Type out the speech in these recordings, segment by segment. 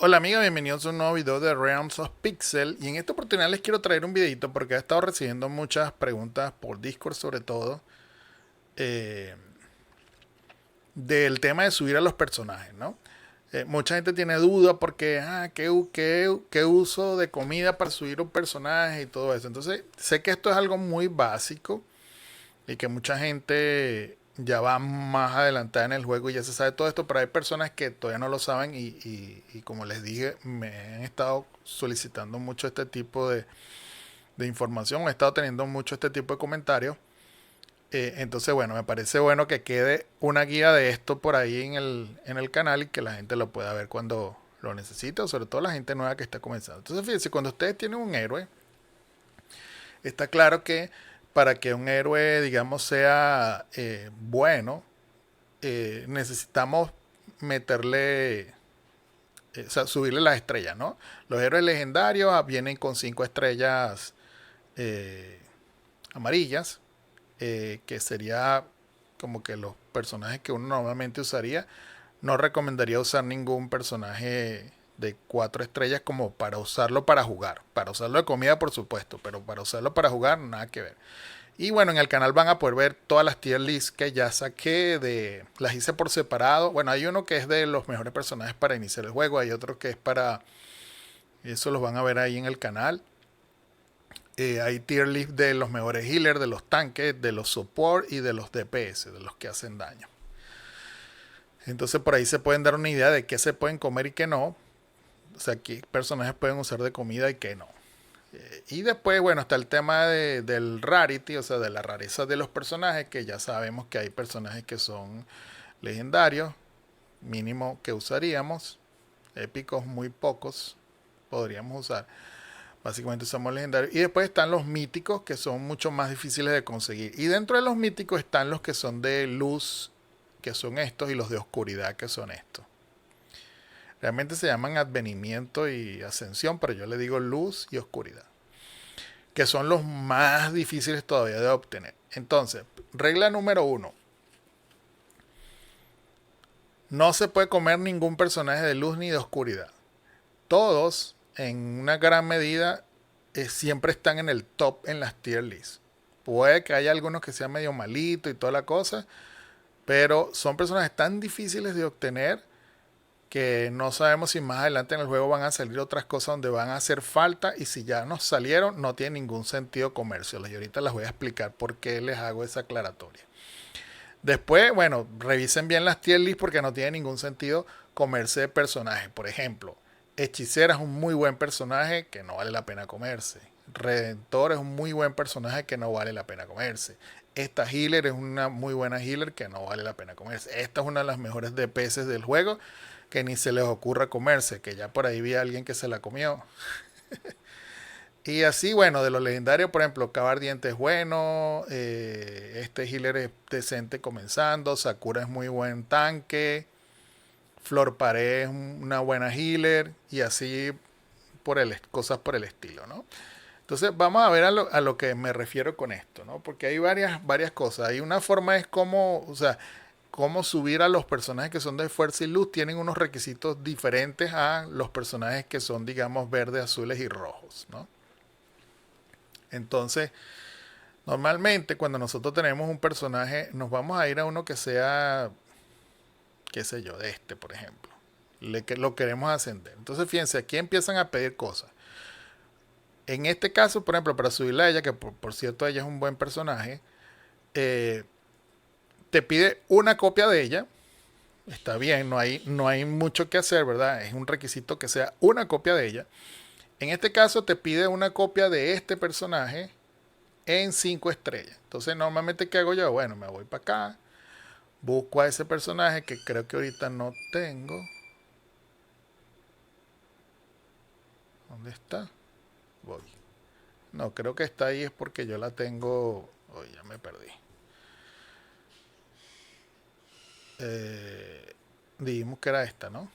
Hola amiga, bienvenidos a un nuevo video de Realms of Pixel y en esta oportunidad les quiero traer un videito porque he estado recibiendo muchas preguntas por Discord sobre todo eh, del tema de subir a los personajes, ¿no? Mucha gente tiene duda porque, ¿qué uso de comida para subir un personaje y todo eso? Entonces sé que esto es algo muy básico y que mucha gente ya va más adelantada en el juego y ya se sabe todo esto, pero hay personas que todavía no lo saben y como les dije, me han estado solicitando mucho este tipo de información, he estado teniendo mucho este tipo de comentarios. Entonces, bueno, me parece bueno que quede una guía de esto por ahí en el canal y que la gente lo pueda ver cuando lo necesite, o sobre todo la gente nueva que está comenzando. Entonces, fíjense, cuando ustedes tienen un héroe, está claro que para que un héroe, digamos, sea bueno, necesitamos meterle, o sea, subirle las estrellas, ¿no? Los héroes legendarios vienen con 5 estrellas eh, amarillas, que sería como que los personajes que uno normalmente usaría. No recomendaría usar ningún personaje de 4 estrellas como para usarlo para jugar. Para usarlo de comida, por supuesto, pero para usarlo para jugar, nada que ver. Y bueno, en el canal van a poder ver todas las tier lists que ya saqué, las hice por separado. Bueno, hay uno que es de los mejores personajes para iniciar el juego, hay otro que es para, eso los van a ver ahí en el canal. Hay tier list de los mejores healers, de los tanques, de los support y de los DPS, de los que hacen daño. Entonces por ahí se pueden dar una idea de qué se pueden comer y qué no. O sea, qué personajes pueden usar de comida y qué no. Y después, bueno, está el tema del rarity, o sea, de la rareza de los personajes, que ya sabemos que hay personajes que son legendarios, mínimo que usaríamos, épicos muy pocos podríamos usar. Básicamente usamos legendarios. Y después están los míticos, que son mucho más difíciles de conseguir. Y dentro de los míticos están los que son de luz, que son estos, y los de oscuridad, que son estos. Realmente se llaman advenimiento y ascensión, pero yo le digo luz y oscuridad, que son los más difíciles todavía de obtener. Entonces, regla número 1. No se puede comer ningún personaje de luz ni de oscuridad. Todos, en una gran medida, siempre están en el top en las tier lists. Puede que haya algunos que sean medio malitos y toda la cosa, pero son personajes tan difíciles de obtener que no sabemos si más adelante en el juego van a salir otras cosas donde van a hacer falta, y si ya nos salieron no tiene ningún sentido comérselos, y ahorita les voy a explicar por qué les hago esa aclaratoria. Después, bueno, revisen bien las tier lists porque no tiene ningún sentido comerse de personajes. Por ejemplo, Hechicera es un muy buen personaje que no vale la pena comerse. Redentor es un muy buen personaje que no vale la pena comerse. Esta healer es una muy buena healer que no vale la pena comerse. Esta es una de las mejores DPS del juego que ni se les ocurra comerse, que ya por ahí vi a alguien que se la comió. Y así, bueno, de los legendarios, por ejemplo, Cabardiente es bueno, este healer es decente comenzando, Sakura es muy buen tanque, Flor Pared es una buena healer, y así cosas por el estilo, ¿no? Entonces vamos a ver a lo que me refiero con esto, ¿no? Porque hay varias cosas. Hay una forma es cómo, o sea, cómo subir a los personajes que son de fuerza y luz. Tienen unos requisitos diferentes a los personajes que son, digamos, verdes, azules y rojos, ¿no? Entonces, normalmente cuando nosotros tenemos un personaje, nos vamos a ir a uno que sea, qué sé yo, de este, por ejemplo. Lo queremos ascender. Entonces, fíjense, aquí empiezan a pedir cosas. En este caso, por ejemplo, para subirla a ella, que por cierto ella es un buen personaje, eh, te pide una copia de ella. Está bien, no hay mucho que hacer, ¿verdad? Es un requisito que sea una copia de ella. En este caso te pide una copia de este personaje en 5 estrellas. Entonces, normalmente, ¿qué hago yo? Bueno, me voy para acá, busco a ese personaje que creo que ahorita no tengo. ¿Dónde está? Voy. No, creo que está ahí es porque yo la tengo. Oh, ya me perdí. Dijimos que era esta, ¿no?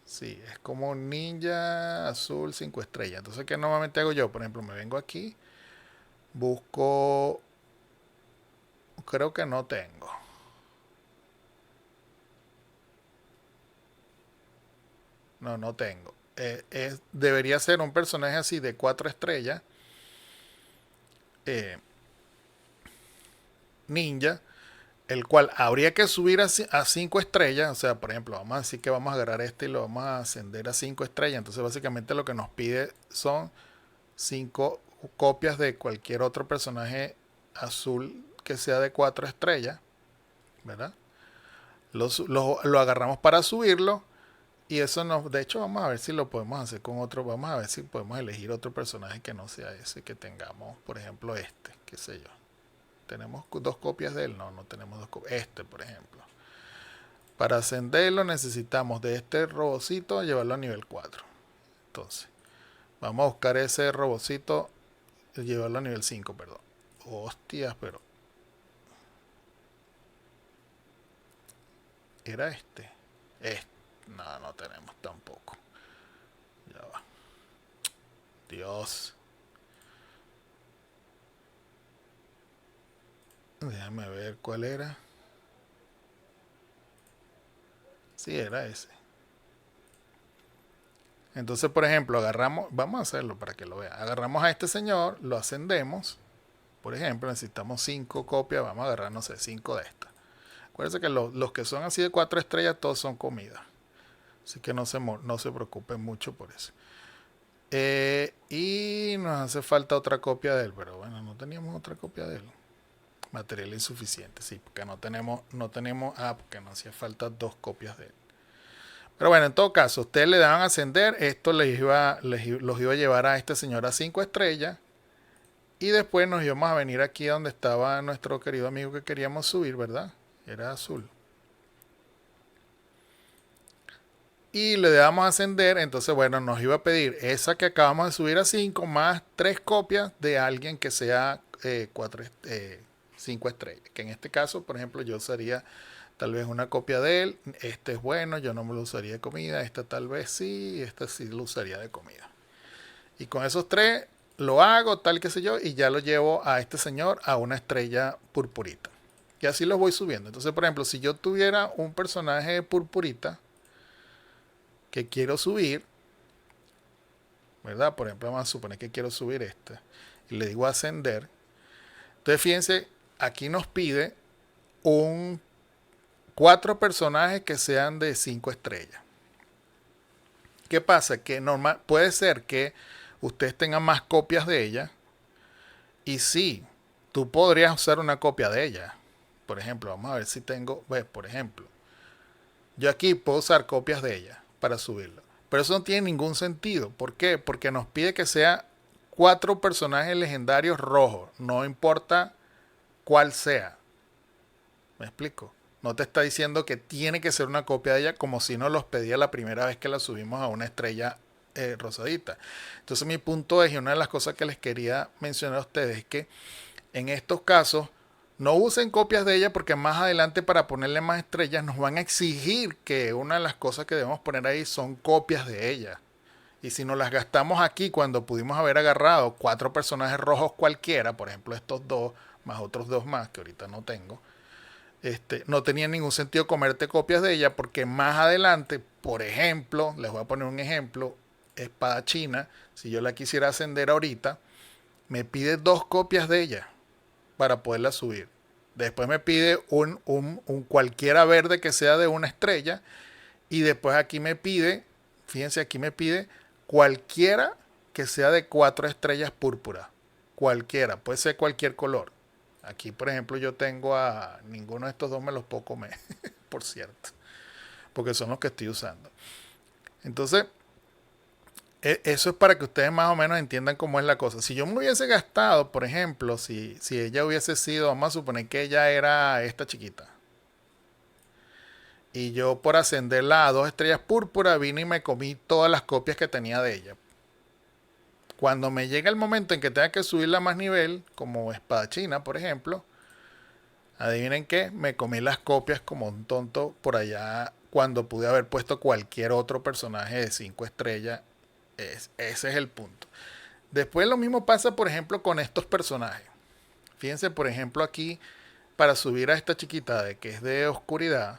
Sí, es como un ninja azul 5 estrellas. Entonces, ¿qué normalmente hago yo? Por ejemplo, me vengo aquí, busco creo que no tengo. No tengo. Debería ser un personaje así de 4 estrellas. Ninja. El cual habría que subir a 5 estrellas. O sea, por ejemplo, vamos a decir que vamos a agarrar este y lo vamos a ascender a 5 estrellas. Entonces básicamente lo que nos pide son 5 copias de cualquier otro personaje azul que sea de 4 estrellas. ¿Verdad? Lo agarramos para subirlo. Y eso nos, de hecho, vamos a ver si lo podemos hacer con otro. Vamos a ver si podemos elegir otro personaje que no sea ese que tengamos. Por ejemplo, este, qué sé yo. ¿Tenemos 2 copias de él? No tenemos 2 copias. Este, por ejemplo. Para ascenderlo necesitamos de este robocito llevarlo a nivel 4. Entonces, vamos a buscar ese robocito y llevarlo a nivel 5, perdón. Hostias, pero... ¿Era este? Este. No tenemos tampoco. Ya va. Dios. Déjame ver cuál era. Sí, era ese. Entonces, por ejemplo, agarramos, vamos a hacerlo para que lo vean. Agarramos a este señor, lo ascendemos. Por ejemplo, necesitamos 5 copias, vamos a agarrar, no sé, 5 de estas. Acuérdense que los que son así de 4 estrellas, todos son comida. Así que no se preocupen mucho por eso. Y nos hace falta otra copia de él, pero bueno, no teníamos otra copia de él. Material insuficiente, sí, porque no tenemos, porque nos hacía falta 2 copias de él. Pero bueno, en todo caso, ustedes le daban a ascender, esto los iba a llevar a este señor a 5 estrellas. Y después nos íbamos a venir aquí donde estaba nuestro querido amigo que queríamos subir, ¿verdad? Era azul. Y le damos a ascender, entonces bueno, nos iba a pedir esa que acabamos de subir a 5 más 3 copias de alguien que sea 5 estrellas. Que en este caso, por ejemplo, yo usaría tal vez una copia de él. Este es bueno, yo no me lo usaría de comida. Esta tal vez sí, esta sí lo usaría de comida. Y con esos 3 lo hago, tal que sé yo, y ya lo llevo a este señor a una estrella purpurita. Y así los voy subiendo. Entonces, por ejemplo, si yo tuviera un personaje purpurita que quiero subir, ¿verdad? Por ejemplo, vamos a suponer que quiero subir este. Y le digo ascender. Entonces, fíjense, aquí nos pide 4 personajes que sean de 5 estrellas. ¿Qué pasa? Que puede ser que ustedes tengan más copias de ella. Y sí, tú podrías usar una copia de ella. Por ejemplo, vamos a ver si tengo... por ejemplo, yo aquí puedo usar copias de ella para subirlo. Pero eso no tiene ningún sentido. ¿Por qué? Porque nos pide que sea 4 personajes legendarios rojos. No importa cuál sea. ¿Me explico? No te está diciendo que tiene que ser una copia de ella como si nos los pedía la primera vez que la subimos a una estrella rosadita. Entonces mi punto es, y una de las cosas que les quería mencionar a ustedes es que en estos casos no usen copias de ella porque más adelante para ponerle más estrellas nos van a exigir que una de las cosas que debemos poner ahí son copias de ella. Y si nos las gastamos aquí cuando pudimos haber agarrado 4 personajes rojos cualquiera, por ejemplo estos 2 más otros 2 más que ahorita no tengo, no tenía ningún sentido comerte copias de ella porque más adelante, por ejemplo, les voy a poner un ejemplo, espada china, si yo la quisiera ascender ahorita, me pide 2 copias de ella para poderla subir. Después me pide un cualquiera verde que sea de una estrella. Y después aquí me pide, fíjense, aquí me pide cualquiera que sea de 4 estrellas púrpura. Cualquiera, puede ser cualquier color. Aquí, por ejemplo, yo tengo a ninguno de estos 2 me los puedo comer, por cierto. Porque son los que estoy usando. Entonces, eso es para que ustedes más o menos entiendan cómo es la cosa. Si yo me hubiese gastado, por ejemplo, si ella hubiese sido, vamos a suponer que ella era esta chiquita. Y yo por ascenderla a 2 estrellas púrpura vine y me comí todas las copias que tenía de ella. Cuando me llega el momento en que tenga que subirla a más nivel, como espadachina, por ejemplo, adivinen qué, me comí las copias como un tonto por allá cuando pude haber puesto cualquier otro personaje de 5 estrellas. Ese es el punto. Después lo mismo pasa, por ejemplo, con estos personajes. Fíjense, por ejemplo, aquí para subir a esta chiquita de que es de oscuridad,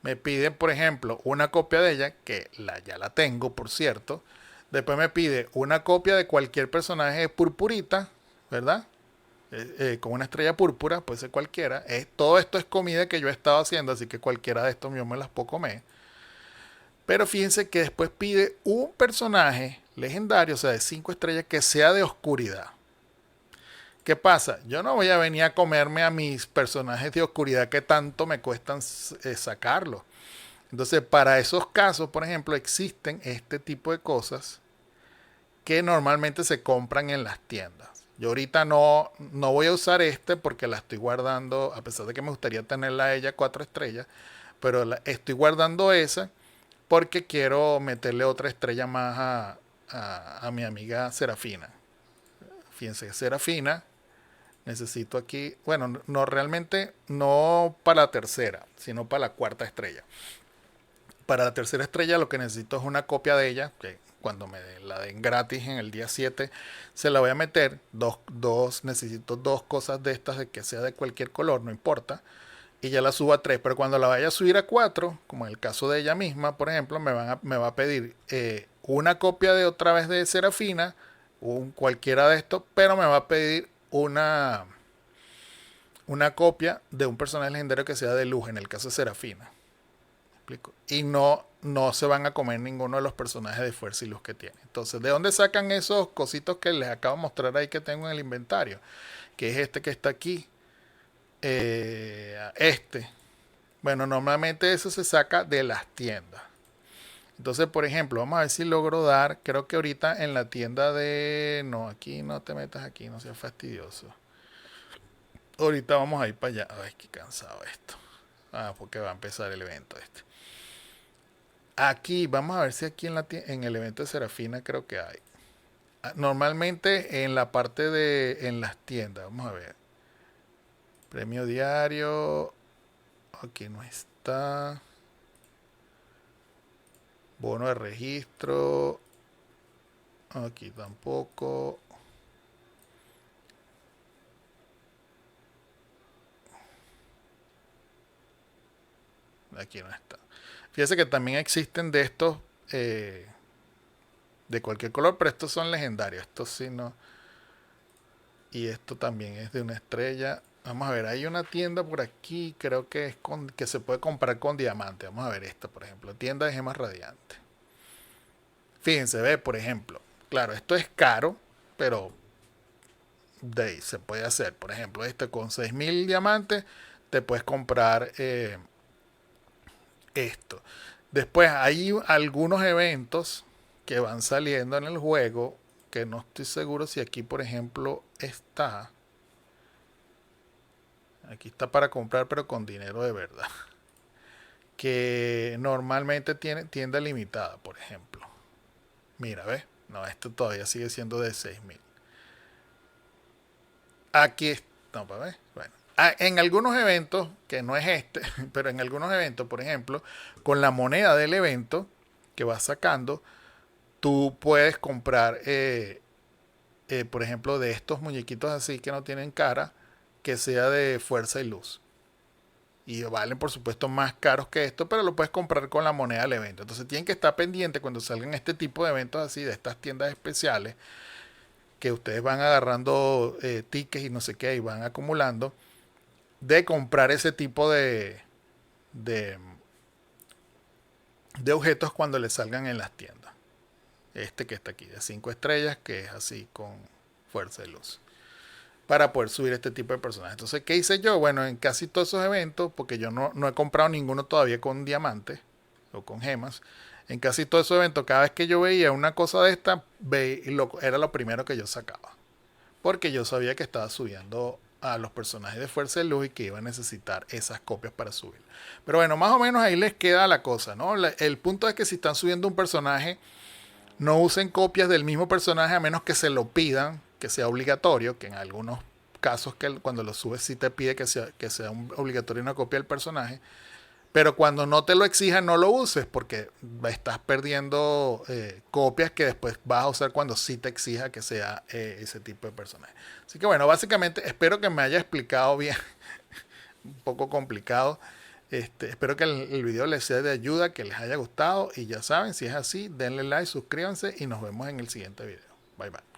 me pide, por ejemplo, una copia de ella, que ya la tengo, por cierto. Después me pide una copia de cualquier personaje purpurita, ¿verdad? Con una estrella púrpura, puede ser cualquiera. Todo esto es comida que yo he estado haciendo, así que cualquiera de estos yo me las puedo comer. Pero fíjense que después pide un personaje legendario, o sea, de 5 estrellas, que sea de oscuridad. ¿Qué pasa? Yo no voy a venir a comerme a mis personajes de oscuridad que tanto me cuestan sacarlos. Entonces, para esos casos, por ejemplo, existen este tipo de cosas que normalmente se compran en las tiendas. Yo ahorita no voy a usar este porque la estoy guardando, a pesar de que me gustaría tenerla a ella 4 estrellas, pero estoy guardando esa porque quiero meterle otra estrella más a mi amiga Serafina. Fíjense, Serafina, necesito aquí, bueno, no realmente, no para la tercera, sino para la cuarta estrella. Para la tercera estrella lo que necesito es una copia de ella, que cuando me la den gratis en el día 7 se la voy a meter. Necesito 2 cosas de estas, de que sea de cualquier color, no importa. Y ya la subo a 3, pero cuando la vaya a subir a 4, como en el caso de ella misma, por ejemplo, me va a pedir una copia de otra vez de Serafina, cualquiera de estos, pero me va a pedir una copia de un personaje legendario que sea de luz, en el caso de Serafina. ¿Explico? Y no se van a comer ninguno de los personajes de fuerza y luz que tiene. Entonces, ¿de dónde sacan esos cositos que les acabo de mostrar ahí que tengo en el inventario? Que es este que está aquí. Bueno, normalmente eso se saca de las tiendas. Entonces, por ejemplo, vamos a ver si logro dar, creo que ahorita en la tienda de... No, aquí no te metas aquí, no seas fastidioso. Ahorita vamos a ir para allá. Ay, qué cansado esto. Porque va a empezar el evento este. Aquí, vamos a ver si aquí en el evento de Serafina creo que hay. Normalmente en la parte en las tiendas, vamos a ver. Premio diario. Aquí no está. Bono de registro. Aquí tampoco. Aquí no está. Fíjese que también existen de estos de cualquier color, pero estos son legendarios. Estos sí no. Y esto también es de una estrella. Vamos a ver, hay una tienda por aquí, creo que es que se puede comprar con diamante. Vamos a ver esta, por ejemplo, tienda de gemas radiantes. Fíjense, ve, por ejemplo, claro, esto es caro, pero de ahí se puede hacer. Por ejemplo, este con 6000 diamantes te puedes comprar esto. Después hay algunos eventos que van saliendo en el juego que no estoy seguro si aquí, por ejemplo, está. Aquí está para comprar, pero con dinero de verdad. Que normalmente tiene tienda limitada, por ejemplo. Mira, ¿ves? No, esto todavía sigue siendo de 6000. Aquí está. No, para ver. Bueno. En algunos eventos, que no es este, pero en algunos eventos, por ejemplo, con la moneda del evento que vas sacando, tú puedes comprar, por ejemplo, de estos muñequitos así que no tienen cara, que sea de fuerza y luz. Y valen, por supuesto, más caros que esto, pero lo puedes comprar con la moneda del evento. Entonces tienen que estar pendientes cuando salgan este tipo de eventos así, de estas tiendas especiales, que ustedes van agarrando tickets y no sé qué, y van acumulando, de comprar ese tipo de, de objetos cuando les salgan en las tiendas. Este que está aquí, de 5 estrellas, que es así con fuerza de luz, para poder subir este tipo de personajes. Entonces, ¿qué hice yo? Bueno, en casi todos esos eventos, porque yo no he comprado ninguno todavía con diamantes o con gemas, en casi todos esos eventos, cada vez que yo veía una cosa de esta, era lo primero que yo sacaba. Porque yo sabía que estaba subiendo a los personajes de fuerza de luz y que iba a necesitar esas copias para subir. Pero bueno, más o menos ahí les queda la cosa, ¿no? El punto es que si están subiendo un personaje, no usen copias del mismo personaje a menos que se lo pidan, que sea obligatorio, que en algunos casos que cuando lo subes sí te pide que sea obligatorio una copia del personaje. Pero cuando no te lo exija, no lo uses porque estás perdiendo copias que después vas a usar cuando sí te exija que sea ese tipo de personaje. Así que bueno, básicamente espero que me haya explicado bien un poco complicado. Espero que el video les sea de ayuda, que les haya gustado y ya saben, si es así, denle like, suscríbanse y nos vemos en el siguiente video. Bye bye.